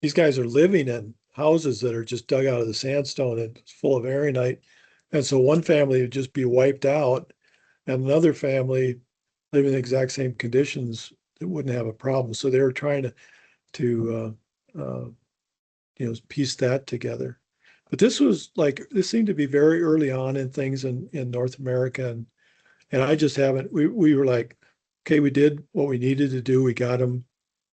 S1: these guys are living in houses that are just dug out of the sandstone and it's full of aragonite. And so one family would just be wiped out and another family living in the exact same conditions that wouldn't have a problem. So they were trying to piece that together. But this was like, this seemed to be very early on in things in North America. And I just haven't, we were like, okay, we did what we needed to do. We got them.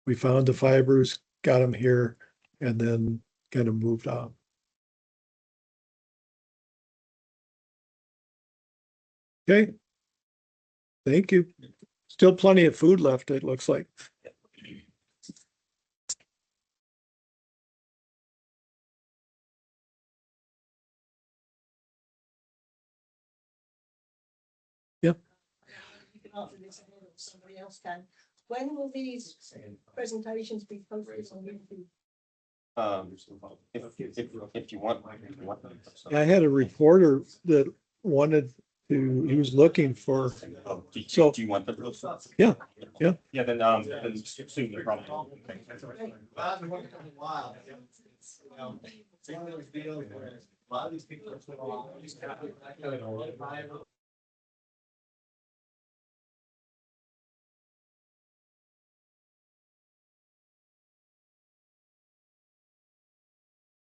S1: We found the fibers, got them here, and then kind of moved on. Okay. Thank you. Still plenty of food left, it looks like.
S4: You can answer this ahead or somebody else can. When will these presentations be posted on YouTube?
S5: If you want.
S1: I had a reporter that wanted to, he was looking for, So-
S5: Do you want the?
S1: Yeah.
S5: Yeah, then soon, no problem.
S2: It's one of those deals where a lot of these people are.